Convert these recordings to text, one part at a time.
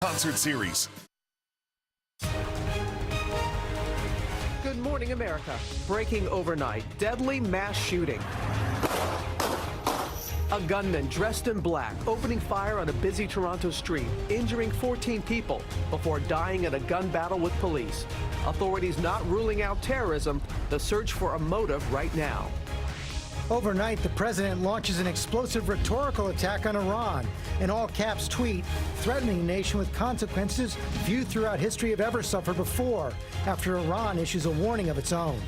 Concert series. Good morning, America. Breaking overnight, deadly mass shooting. A gunman dressed in black opening fire on a busy Toronto street, injuring 14 people before dying in a gun battle with police. Authorities not ruling out terrorism, the search for a motive right now. Overnight, the president launches an explosive rhetorical attack on Iran. An all-caps tweet threatening the nation with consequences few throughout history have ever suffered before, after Iran issues a warning of its own.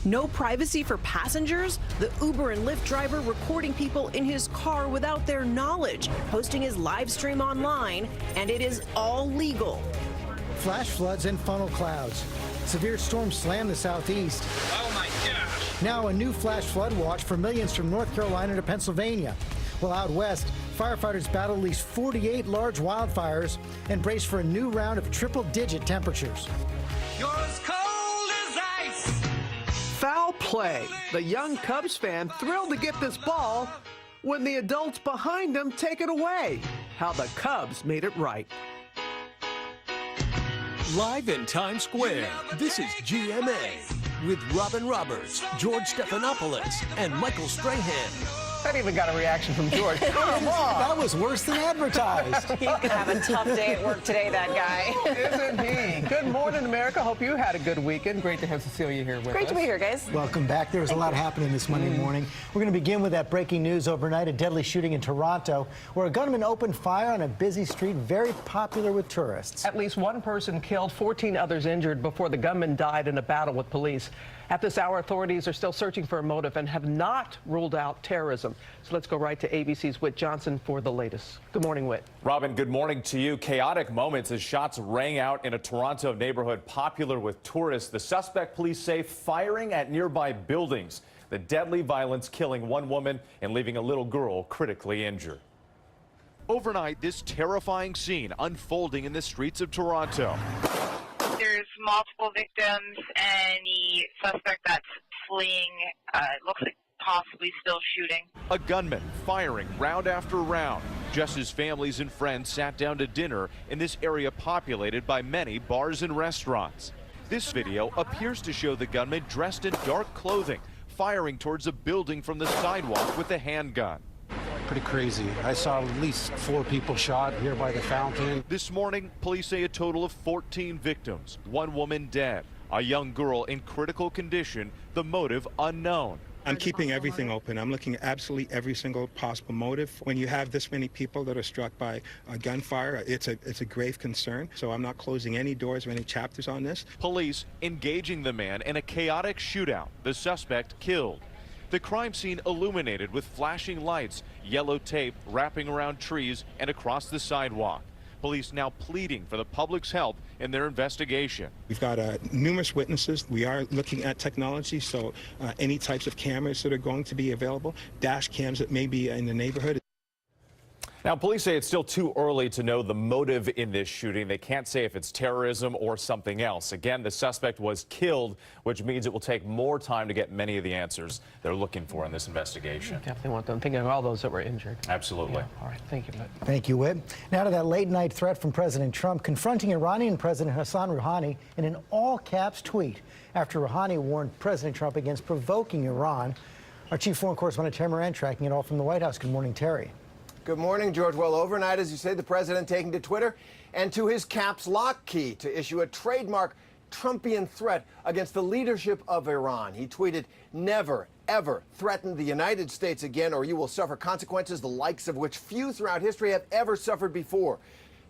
No privacy for passengers? The Uber and Lyft driver recording people in his car without their knowledge, posting his live stream online, and it is all legal. Flash floods and funnel clouds. Severe storms slam the southeast. Oh my gosh! Now a new flash flood watch for millions from North Carolina to Pennsylvania. While out west, firefighters battle at least 48 large wildfires and brace for a new round of triple-digit temperatures. You're as cold as ice! Foul play. The young Cubs fan thrilled to get this ball when the adults behind him take it away. How the Cubs made it right. Live in Times Square, this is GMA with Robin Roberts, George Stephanopoulos, and Michael Strahan. That even got a reaction from George. Come on. That was worse than advertised. He's going to have a tough day at work today, that guy. Isn't he? Good morning, America. Hope you had a good weekend. Great to have Cecilia here with us. Great to be here, guys. Welcome back. There's a lot happening this Monday morning. We're going to begin with that breaking news overnight, a deadly shooting in Toronto, where a gunman opened fire on a busy street very popular with tourists. At least one person killed, 14 others injured before the gunman died in a battle with police. At this hour, authorities are still searching for a motive and have not ruled out terrorism. So let's go right to ABC's Whit Johnson for the latest. Good morning, Whit. Robin, good morning to you. Chaotic moments as shots rang out in a Toronto neighborhood popular with tourists. The suspect, police say, firing at nearby buildings. The deadly violence killing one woman and leaving a little girl critically injured. Overnight, this terrifying scene unfolding in the streets of Toronto. There's multiple victims, and the suspect that's fleeing looks like possibly still shooting. A gunman firing round after round, just as families and friends sat down to dinner in this area populated by many bars and restaurants. This video appears to show the gunman dressed in dark clothing, firing towards a building from the sidewalk with a handgun. Pretty crazy. I saw at least 4 people shot here by the fountain. This morning, police say a total of 14 victims, 1 woman dead, a young girl in critical condition, the motive unknown. I'm keeping everything open. I'm looking at absolutely every single possible motive. When you have this many people that are struck by a gunfire, it's a grave concern. So I'm not closing any doors or any chapters on this. Police engaging the man in a chaotic shootout, the suspect killed. The crime scene illuminated with flashing lights, yellow tape wrapping around trees and across the sidewalk. Police now pleading for the public's help in their investigation. We've got numerous witnesses. We are looking at technology, so any types of cameras that are going to be available, dash cams that may be in the neighborhood. Now, police say it's still too early to know the motive in this shooting. They can't say if it's terrorism or something else. Again, the suspect was killed, which means it will take more time to get many of the answers they're looking for in this investigation. Definitely want them thinking of all those that were injured. Absolutely. Yeah. All right. Thank you, Whit. Thank you, Whit. Now to that late-night threat from President Trump confronting Iranian President Hassan Rouhani in an all-caps tweet after Rouhani warned President Trump against provoking Iran. Our chief foreign correspondent, Terry Moran, tracking it all from the White House. Good morning, Terry. Good morning, George. Well, overnight, as you say, the president taking to Twitter and to his caps lock key to issue a trademark Trumpian threat against the leadership of Iran. He tweeted, "Never, ever threaten the United States again, or you will suffer consequences the likes of which few throughout history have ever suffered before."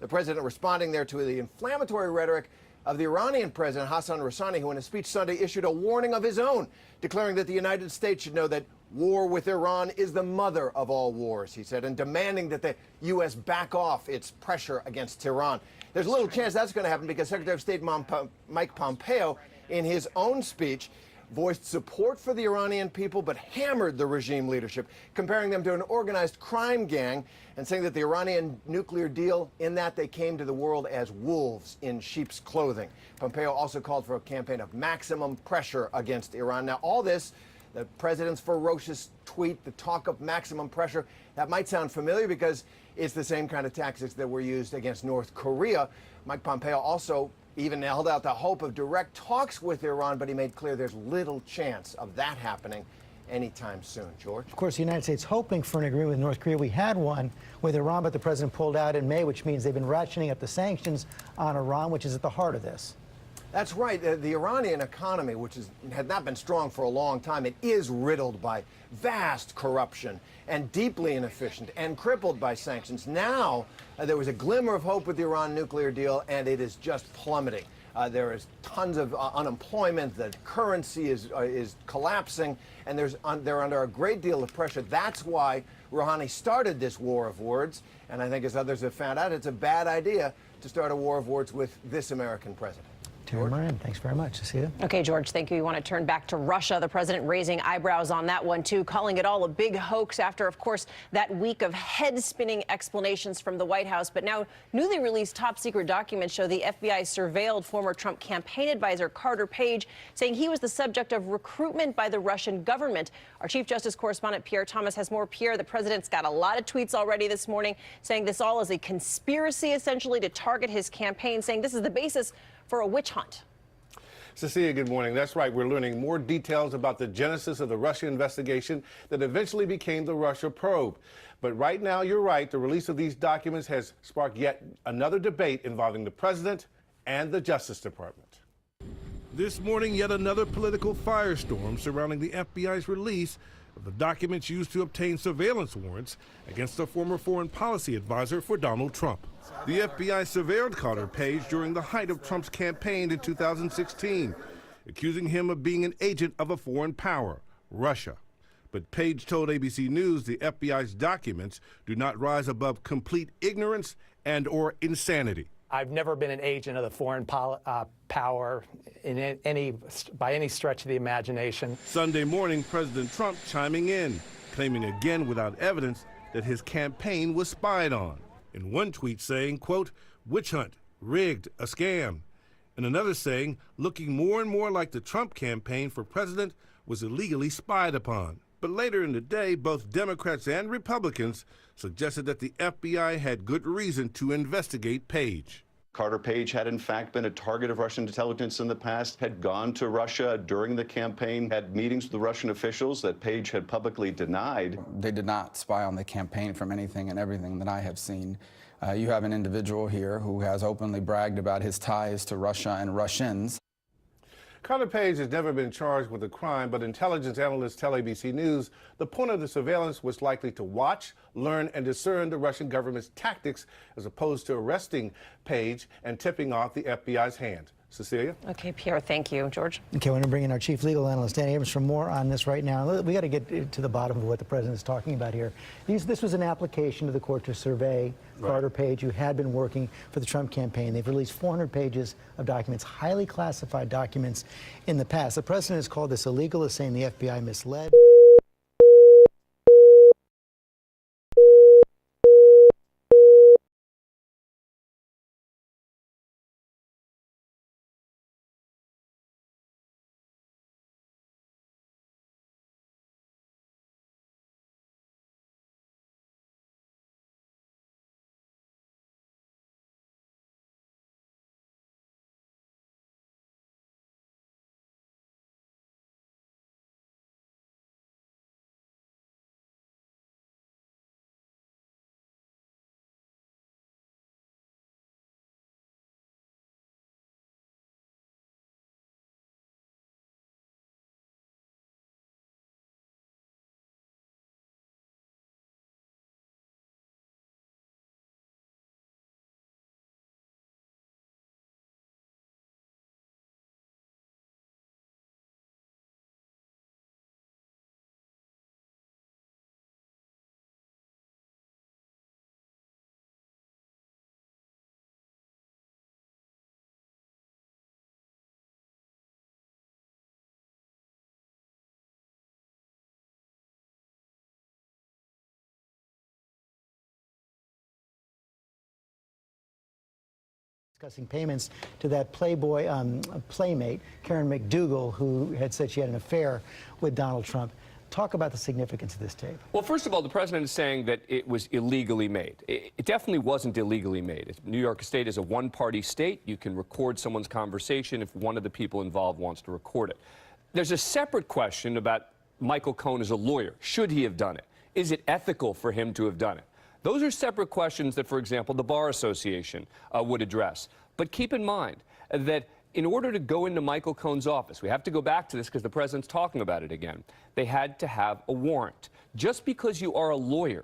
The president responding there to the inflammatory rhetoric of the Iranian president, Hassan Rouhani, who in a speech Sunday issued a warning of his own, declaring that the United States should know that war with Iran is the mother of all wars, he said, and demanding that the U.S. back off its pressure against Tehran. There's little chance that's going to happen because Secretary of State Mike Pompeo, in his own speech, voiced support for the Iranian people but hammered the regime leadership, comparing them to an organized crime gang and saying that the Iranian nuclear deal, in that they came to the world as wolves in sheep's clothing. Pompeo also called for a campaign of maximum pressure against Iran. Now, all this The president's ferocious tweet, the talk of maximum pressure, that might sound familiar because it's the same kind of tactics that were used against North Korea. Mike Pompeo also even held out the hope of direct talks with Iran, but he made clear there's little chance of that happening anytime soon. George? Of course, the United States hoping for an agreement with North Korea. We had one with Iran, but the president pulled out in May, which means they've been ratcheting up the sanctions on Iran, which is at the heart of this. That's right. The Iranian economy, which had not been strong for a long time, it is riddled by vast corruption and deeply inefficient and crippled by sanctions. Now, there was a glimmer of hope with the Iran nuclear deal, and it is just plummeting. There is tons of unemployment. The currency is collapsing, and they're under a great deal of pressure. That's why Rouhani started this war of words, and I think as others have found out, it's a bad idea to start a war of words with this American president. Terry Moran, thanks very much. Cecilia? Okay, George, thank you. You want to turn back to Russia. The president raising eyebrows on that one, too, calling it all a big hoax after, of course, that week of head-spinning explanations from the White House. But now newly released top-secret documents show the FBI surveilled former Trump campaign advisor Carter Page, saying he was the subject of recruitment by the Russian government. Our Chief Justice correspondent Pierre Thomas has more. Pierre, the president's got a lot of tweets already this morning saying this all is a conspiracy, essentially, to target his campaign, saying this is the basis for a witch hunt. Cecilia, good morning. That's right. We're learning more details about the genesis of the Russia investigation that eventually became the Russia probe. But right now, you're right. The release of these documents has sparked yet another debate involving the president and the Justice Department. This morning, yet another political firestorm surrounding the FBI's release of the documents used to obtain surveillance warrants against a former foreign policy advisor for Donald Trump. The FBI surveilled Carter Page during the height of Trump's campaign in 2016, accusing him of being an agent of a foreign power, Russia. But Page told ABC News the FBI's documents do not rise above complete ignorance and or insanity. I've never been an agent of the foreign power by any stretch of the imagination. Sunday morning, President Trump chiming in, claiming again without evidence that his campaign was spied on. In one tweet saying, quote, witch hunt, rigged, a scam. And another saying, looking more and more like the Trump campaign for president was illegally spied upon. But later in the day, both Democrats and Republicans suggested that the FBI had good reason to investigate Page. Carter Page had in fact been a target of Russian intelligence in the past, had gone to Russia during the campaign, had meetings with the Russian officials that Page had publicly denied. They did not spy on the campaign from anything and everything that I have seen. You have an individual here who has openly bragged about his ties to Russia and Russians. Carter Page has never been charged with a crime, but intelligence analysts tell ABC News the point of the surveillance was likely to watch, learn, and discern the Russian government's tactics as opposed to arresting Page and tipping off the FBI's hand. Cecilia? Okay, Pierre, thank you. George? Okay, we're going to bring in our chief legal analyst, Dan Abrams, for more on this right now. We got to get to the bottom of what the president is talking about here. This was an application to the court to survey Carter Page, who had been working for the Trump campaign. They've released 400 pages of documents, highly classified documents in the past. The president has called this illegal, is saying the FBI misled. Discussing payments to that Playboy playmate, Karen McDougal, who had said she had an affair with Donald Trump. Talk about the significance of this tape. Well, first of all, the president is saying that it was illegally made. It definitely wasn't illegally made. New York State is a one-party state. You can record someone's conversation if one of the people involved wants to record it. There's a separate question about Michael Cohen as a lawyer. Should he have done it? Is it ethical for him to have done it? Those are separate questions that, for example, the Bar Association would address. But keep in mind that in order to go into Michael Cohen's office, we have to go back to this because the president's talking about it again, they had to have a warrant. Just because you are a lawyer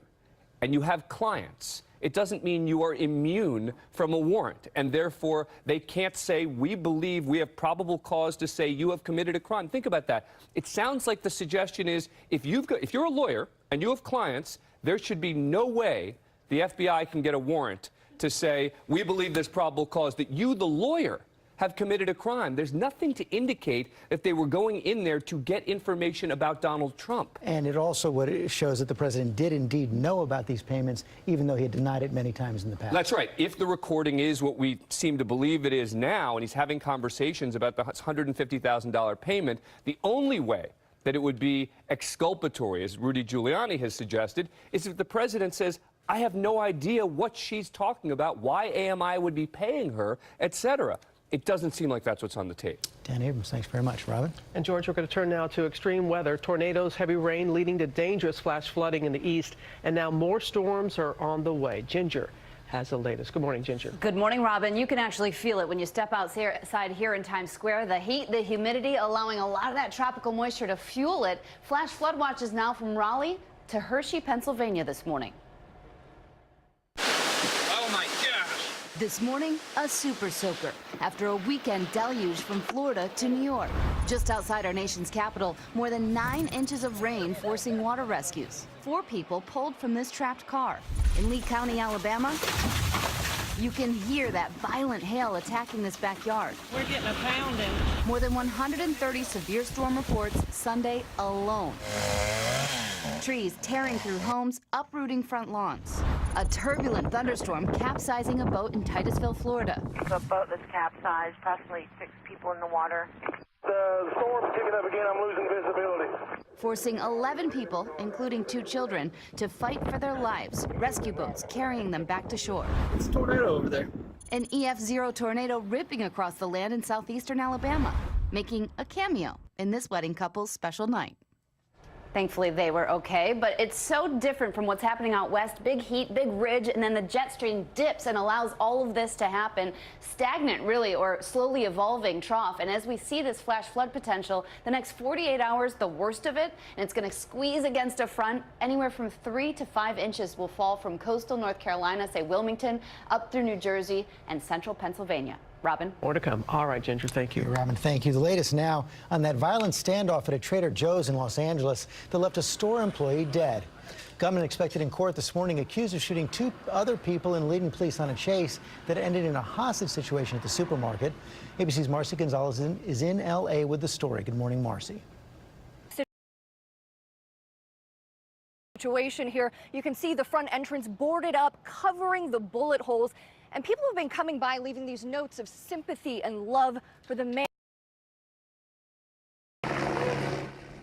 and you have clients, it doesn't mean you are immune from a warrant. And therefore, they can't say, we believe we have probable cause to say you have committed a crime. Think about that. It sounds like the suggestion is if you're a lawyer and you have clients, there should be no way the FBI can get a warrant to say, we believe there's probable cause that you, the lawyer, have committed a crime. There's nothing to indicate that they were going in there to get information about Donald Trump. And it also shows that the president did indeed know about these payments, even though he had denied it many times in the past. That's right. If the recording is what we seem to believe it is now, and he's having conversations about the $150,000 payment, the only way that it would be exculpatory, as Rudy Giuliani has suggested, is if the president says, I have no idea what she's talking about, why AMI would be paying her, etc. It doesn't seem like that's what's on the tape. Dan Abrams, thanks very much. Robin? And George, we're going to turn now to extreme weather. Tornadoes, heavy rain leading to dangerous flash flooding in the east. And now more storms are on the way. Ginger has the latest. Good morning, Ginger. Good morning, Robin. You can actually feel it when you step outside here in Times Square. The heat, the humidity, allowing a lot of that tropical moisture to fuel it. Flash flood watches now from Raleigh to Hershey, Pennsylvania this morning. Oh my gosh! This morning, a super soaker after a weekend deluge from Florida to New York. Just outside our nation's capital, more than 9 inches of rain forcing water rescues. 4 people pulled from this trapped car. In Lee County, Alabama, you can hear that violent hail attacking this backyard. We're getting a pounding. More than 130 severe storm reports Sunday alone. Trees tearing through homes, uprooting front lawns. A turbulent thunderstorm capsizing a boat in Titusville, Florida. The boat that's capsized, possibly 6 people in the water. The storm's picking up again. I'm losing visibility. Forcing 11 people, including 2 children, to fight for their lives. Rescue boats carrying them back to shore. It's a tornado over there. An EF0 tornado ripping across the land in southeastern Alabama, making a cameo in this wedding couple's special night. Thankfully, they were okay, but it's so different from what's happening out west. Big heat, big ridge, and then the jet stream dips and allows all of this to happen. Stagnant, really, or slowly evolving trough. And as we see this flash flood potential, the next 48 hours, the worst of it, and it's going to squeeze against a front. Anywhere from 3 to 5 inches will fall from coastal North Carolina, say Wilmington, up through New Jersey and central Pennsylvania. Robin? More to come. All right, Ginger, thank you. Robin, thank you. The latest now on that violent standoff at a Trader Joe's in Los Angeles that left a store employee dead. Gunman expected in court this morning accused of shooting 2 other people and leading police on a chase that ended in a hostage situation at the supermarket. ABC's Marcy Gonzalez is in L.A. with the story. Good morning, Marcy. Situation here, you can see the front entrance boarded up, covering the bullet holes. And people have been coming by leaving these notes of sympathy and love for the man.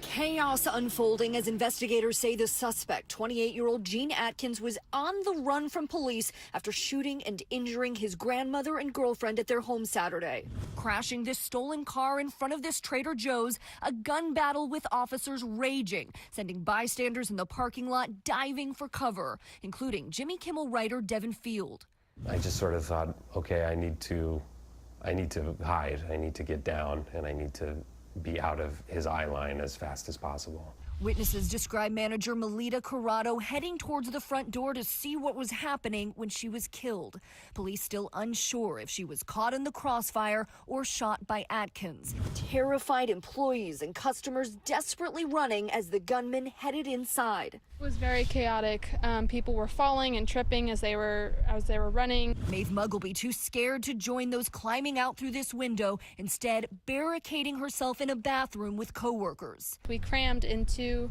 Chaos unfolding as investigators say the suspect, 28-year-old Gene Atkins, was on the run from police after shooting and injuring his grandmother and girlfriend at their home Saturday. Crashing this stolen car in front of this Trader Joe's, a gun battle with officers raging, sending bystanders in the parking lot diving for cover, including Jimmy Kimmel writer Devin Field. I just sort of thought, okay, I need to hide. I need to get down, and I need to be out of his eye line as fast as possible. Witnesses describe manager Melita Corrado heading towards the front door to see what was happening when she was killed. Police still unsure if she was caught in the crossfire or shot by Atkins. Terrified employees and customers desperately running as the gunman headed inside. It was very chaotic. People were falling and tripping as they were running. Maeve Muggleby too scared to join those climbing out through this window, instead barricading herself in a bathroom with coworkers. We crammed into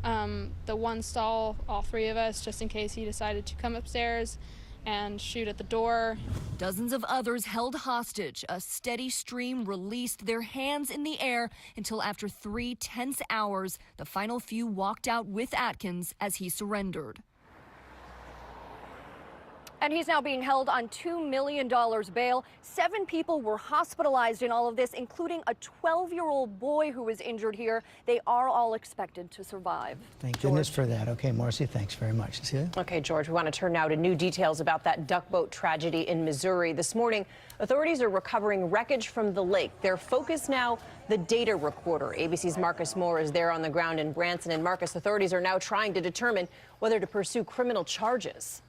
the one stall, all 3 of us, just in case he decided to come upstairs. and shoot at the door. Dozens of others held hostage. A steady stream released, their hands in the air, until after 3 tense hours, the final few walked out with Atkins as he surrendered. And he's now being held on $2 million bail. 7 people were hospitalized in all of this, including a 12-year-old boy who was injured here. They are all expected to survive. Thank goodness for that. Okay, Marcy, thanks very much. Cecilia? Okay, George, we want to turn now to new details about that duck boat tragedy in Missouri. This morning, authorities are recovering wreckage from the lake. Their focus now, the data recorder. ABC's Marcus Moore is there on the ground in Branson. And Marcus, authorities are now trying to determine whether to pursue criminal charges.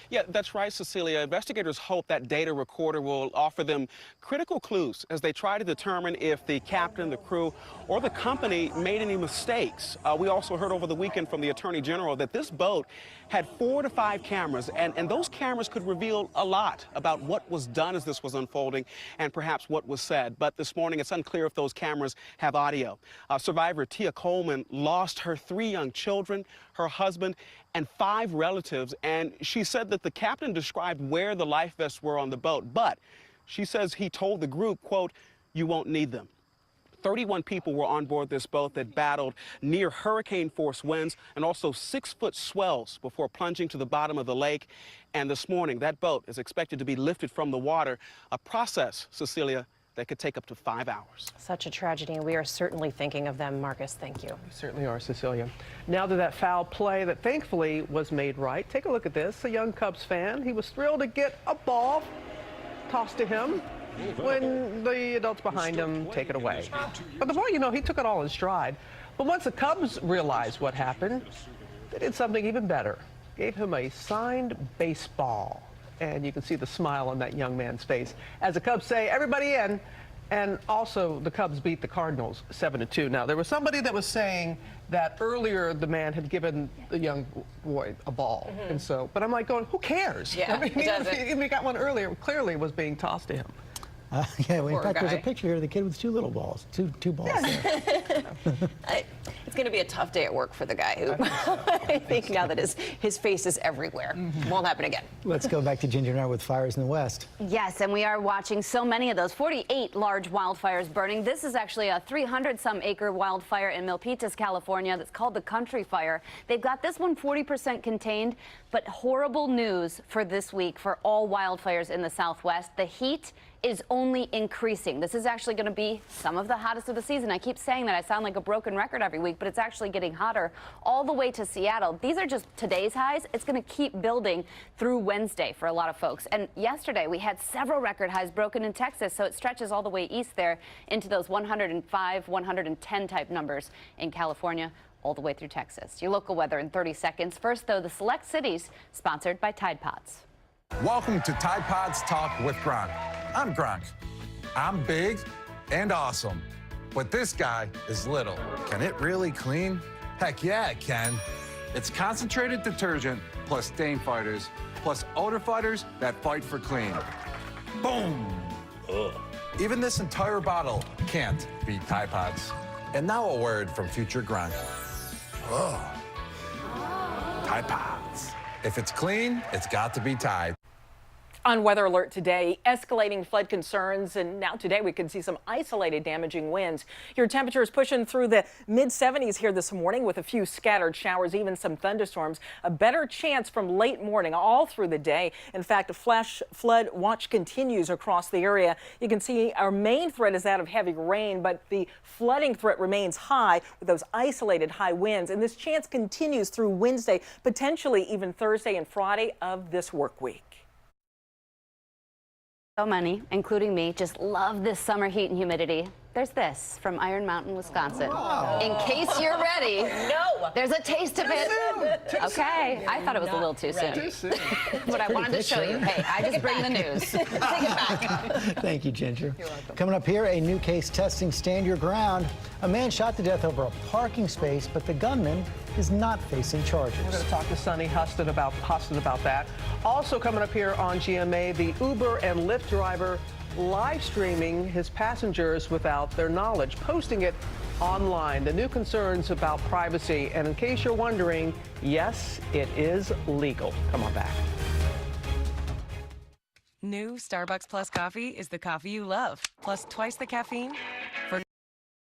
Yeah, that's right, Cecilia. Investigators hope that data recorder will offer them critical clues as they try to determine if the captain, the crew, or the company made any mistakes. We also heard over the weekend from the Attorney General that this boat had 4 to 5 cameras, and those cameras could reveal a lot about what was done as this was unfolding and perhaps what was said. But this morning, it's unclear if those cameras have audio. Survivor Tia Coleman lost her 3 young children, her husband, and 5 relatives, and she said that the captain described where the life vests were on the boat, but she says he told the group, quote, "You won't need them." 31 people were on board this boat that battled near hurricane-force winds and also 6-foot swells before plunging to the bottom of the lake. And this morning, that boat is expected to be lifted from the water, a process, Cecilia, that could take up to 5 hours. Such a tragedy, and we are certainly thinking of them. Marcus, thank you. We certainly are, Cecilia. Now to that foul play that thankfully was made right. Take a look at this. A young Cubs fan. He was thrilled to get a ball tossed to him when the adults behind him take it away. But the boy, you know, he took it all in stride. But once the Cubs realized what happened, they did something even better. Gave him a signed baseball. And you can see the smile on that young man's face. As the Cubs say, everybody in. And also, the Cubs beat the Cardinals 7-2. Now, there was somebody that was saying that earlier the man had given the young boy a ball. And so, but I'm like going, who cares? Yeah, I mean, if he got one earlier, clearly it was being tossed to him. Yeah, well, in Poor fact, there's a guy. picture here of the kid with 2 little balls, two balls there. It's going to be a tough day at work for the guy who I think now that his face is everywhere. Won't happen again. Let's go back to Ginger now with fires in the west. Yes, and we are watching so many of those. 48 large wildfires burning. This is actually a 300-some acre wildfire in Milpitas, California that's called the Country Fire. They've got this one 40% contained, but horrible news for this week for all wildfires in the Southwest. The heat is only increasing. This is actually going to be some of the hottest of the season. I keep saying that. I sound like a broken record every week, but it's actually getting hotter all the way to Seattle. These are just today's highs. It's going to keep building through Wednesday for a lot of folks. And yesterday we had several record highs broken in Texas, so it stretches all the way east there into those 105, 110 type numbers in California, all the way through Texas. Your local weather in 30 seconds. First, though, the Select Cities, sponsored by Tide Pods. Welcome to Tide Pods Talk with Gronk. I'm Gronk. I'm big and awesome, but this guy is little. Can it really clean? Heck yeah, it can. It's concentrated detergent plus stain fighters plus odor fighters that fight for clean. Boom! Ugh. Even this entire bottle can't beat Tide Pods. And now a word from future Gronk. Ugh. Tide Pods. If it's clean, it's got to be Tide. On Weather Alert today, escalating flood concerns, and now today we could see some isolated damaging winds. Your temperatures pushing through the mid-70s here this morning with a few scattered showers, even some thunderstorms. A better chance from late morning all through the day. In fact, a flash flood watch continues across the area. You can see our main threat is that of heavy rain, but the flooding threat remains high with those isolated high winds. And this chance continues through Wednesday, potentially even Thursday and Friday of this work week. So many, including me, just love this summer heat and humidity. There's this from Iron Mountain, Wisconsin. Oh. In case you're ready. No. There's a taste of it. Okay. I thought it was a little too soon. But I wanted to show you. Hey, I just bring the news. Take it back. Thank you, Ginger. Coming up here, a new case testing Stand Your Ground. A man shot to death over a parking space, but the gunman is not facing charges. We're going to talk to Sonny Huston about that. Also coming up here on GMA, the Uber and Lyft driver live streaming his passengers without their knowledge, posting it online. The new concerns about privacy. And in case you're wondering, yes, it is legal. Come on back. New Starbucks Plus coffee is the coffee you love, plus twice the caffeine for